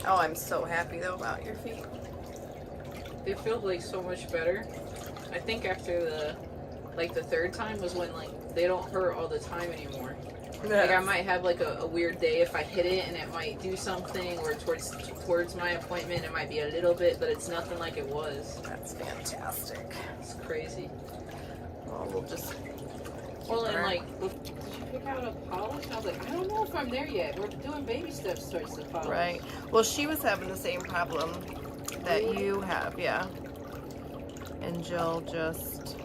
Oh, I'm so happy though about your feet. They feel like so much better. I think after the third time was when like they don't hurt all the time anymore. Like I might have like a weird day if I hit it and it might do something, or towards my appointment it might be a little bit, but it's nothing like it was. That's fantastic. It's crazy. Well, we'll just. Well, and like, did you pick out a polish? I was like, I don't know if I'm there yet. We're doing baby steps towards the polish. Right. Well, she was having the same problem that you have, yeah. And Jill just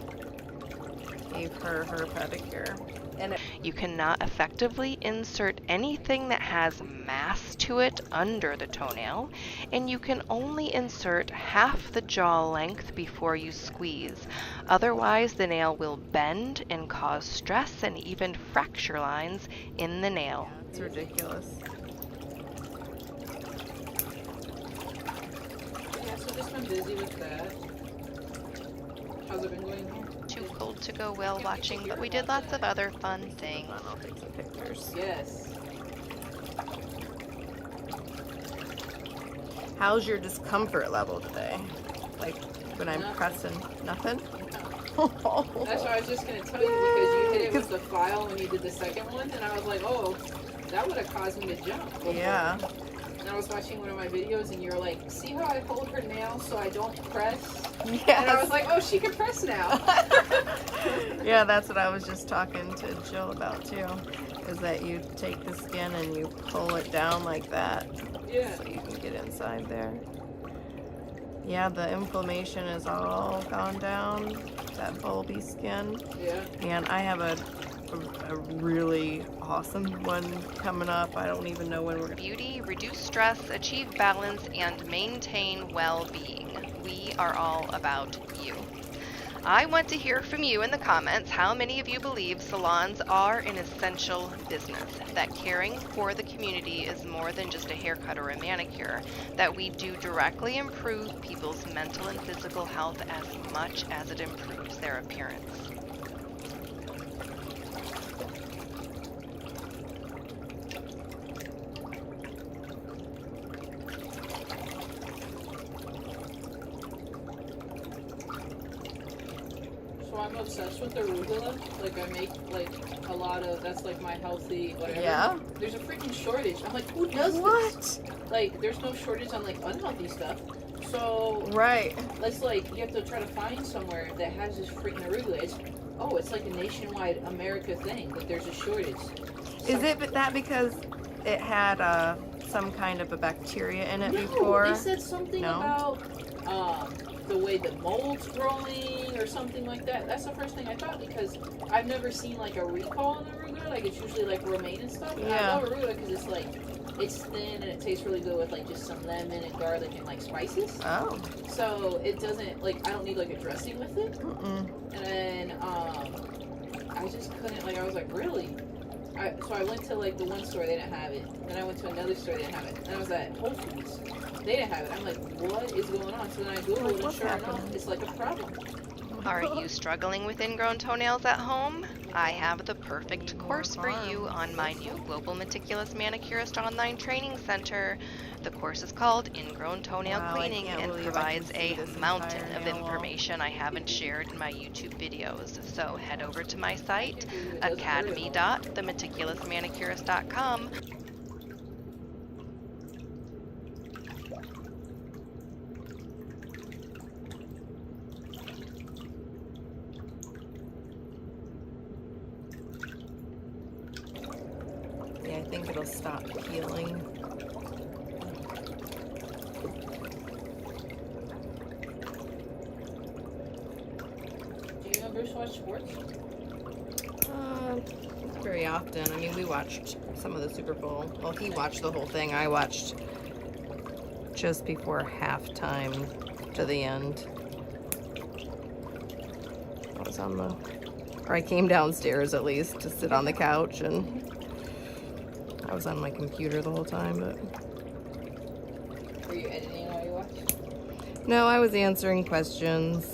gave her pedicure. And you cannot effectively insert anything that has mass to it under the toenail, and you can only insert half the jaw length before you squeeze. Otherwise, the nail will bend and cause stress and even fracture lines in the nail. It's ridiculous. Yeah, so just been busy with that. How's it been going here? Too cold to go whale watching, but we did lots of other fun things. I'll take some pictures. Yes. How's your discomfort level today? Like when I'm pressing, nothing? No. That's what I was just going to tell you, because you hit it with the file when you did the second one, and I was like, oh, that would have caused me to jump before. Yeah. And I was watching one of my videos, and you were like, see how I hold her nail so I don't press? Yes. And I was like, oh, she can press now. Yeah, that's what I was just talking to Jill about too. Is that you take the skin and you pull it down like that. Yeah. So you can get inside there. Yeah, the inflammation is all gone down. That bulby skin. Yeah. And I have a really awesome one coming up. I don't even know when we're gonna... Beauty, reduce stress, achieve balance, and maintain well-being. We are all about you. I want to hear from you in the comments how many of you believe salons are an essential business, that caring for the community is more than just a haircut or a manicure, that we do directly improve people's mental and physical health as much as it improves their appearance. So I'm obsessed with arugula. Like I make like a lot of, that's like my healthy whatever. Yeah? There's a freaking shortage. I'm like, who does this? Like there's no shortage on like unhealthy stuff. So Right. let's like, you have to try to find somewhere that has this freaking arugula. It's like a nationwide America thing, but there's a shortage. Is it that because it had some kind of a bacteria in it before? They said something about the way the mold's growing or something like that. That's the first thing I thought, because I've never seen like a recall on arugula. Like it's usually like romaine and stuff. And Yeah. I love arugula because it's like, it's thin and it tastes really good with like just some lemon and garlic and like spices. Oh. So it doesn't, like, I don't need like a dressing with it. Mm-mm. And then I just couldn't, like, I was like, really? So I went to like the one store, they didn't have it. Then I went to another store, they didn't have it. Then I was at Whole Foods, they didn't have it. I'm like, what is going on? So then I Googled it, and sure enough, it's like a problem. Are you struggling with ingrown toenails at home? I have the perfect course for you on my new Global Meticulous Manicurist online training center. The course is called Ingrown Toenail Cleaning and provides a mountain of information I haven't shared in my YouTube videos. So head over to my site, academy.themeticulousmanicurist.com. Yeah, I think it'll stop peeling. Do you ever watch sports? Not very often. I mean, we watched some of the Super Bowl. Well, he watched the whole thing. I watched just before halftime to the end. I was on the, or I came downstairs at least to sit on the couch, and I was on my computer the whole time, but. Were you editing while you watched? No, I was answering questions.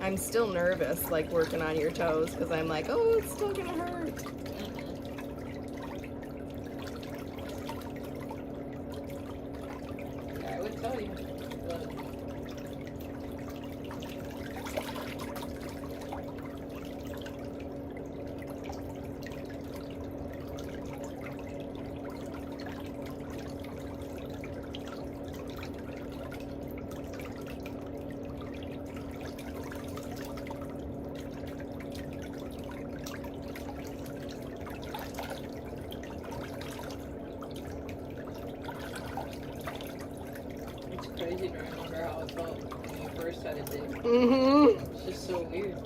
I'm still nervous, like working on your toes, because I'm like, oh, it's still gonna hurt. Yeah, I would tell you. But it's crazy to remember how it felt when you first had it did. Mm-hmm. It's just so weird.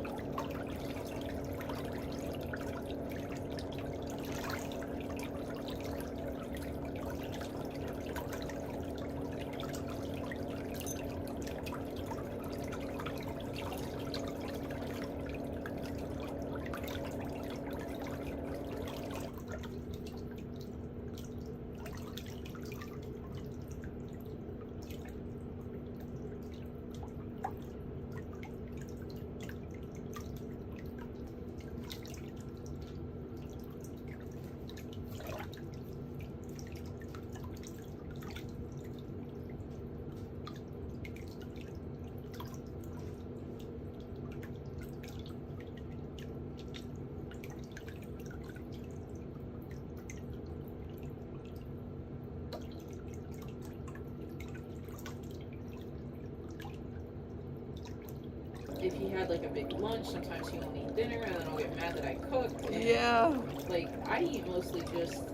If he had like a big lunch, sometimes he won't eat dinner, and then I'll get mad that I cooked. And, Yeah. like, I eat mostly just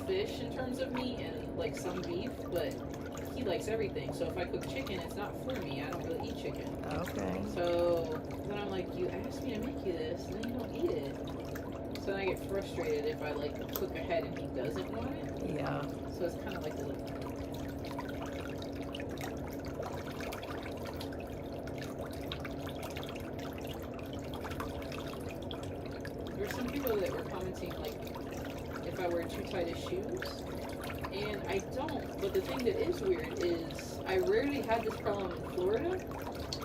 fish in terms of meat and like some beef, but he likes everything. So if I cook chicken, it's not for me. I don't really eat chicken. Okay. So then I'm like, you asked me to make you this, and then you don't eat it. So then I get frustrated if I like cook ahead and he doesn't want it. Yeah. So it's kind of like a There's some people that were commenting like if I wear too tight of shoes, and I don't. But the thing that is weird is I rarely had this problem in Florida.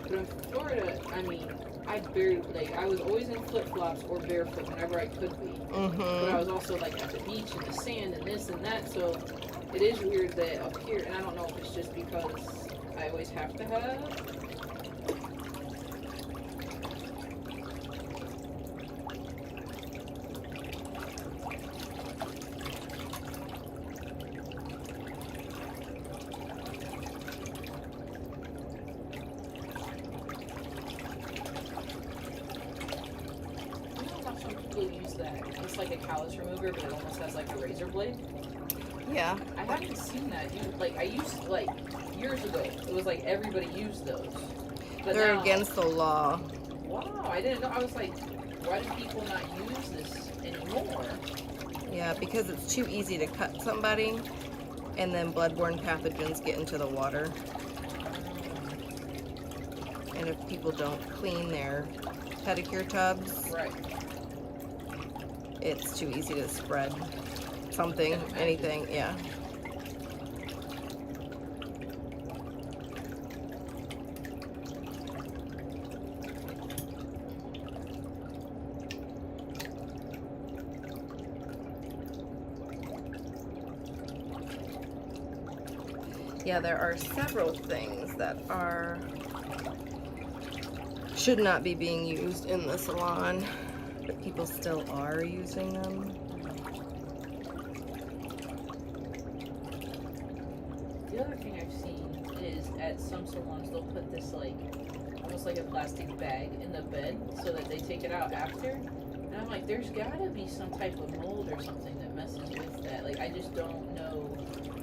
But in Florida, I mean, I barely like I was always in flip flops or barefoot whenever I could be. But I was also like at the beach and the sand and this and that. So it is weird that up here, and I don't know if it's just because I always have to have. Use that. It's like a callus remover, but it almost has like a razor blade. Yeah. I haven't seen that. Like I used like years ago. It was like everybody used those. But They're now, against the law. Wow, I didn't know. I was like, why do people not use this anymore? Yeah, because it's too easy to cut somebody, and then bloodborne pathogens get into the water. And if people don't clean their pedicure tubs, Right. it's too easy to spread something, Can imagine. anything, yeah. Yeah, there are several things that should not be being used in the salon, but people still are using them. The other thing I've seen is at some salons they'll put this like almost like a plastic bag in the bed so that they take it out after. And I'm like, there's gotta be some type of mold or something that messes with that. Like I just don't know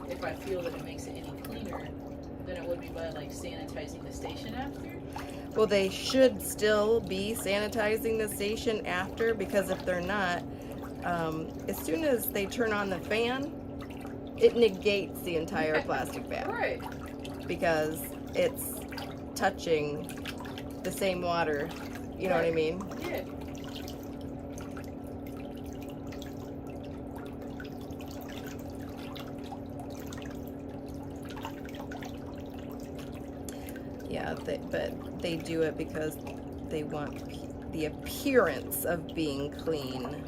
if I feel that it makes it any cleaner than it would be by like sanitizing the station after. Well, they should still be sanitizing the station after, because if they're not, as soon as they turn on the fan, it negates the entire plastic bag. Right. Because it's touching the same water. You know what I mean? Yeah. Yeah, Yeah, but they do it because they want the appearance of being clean.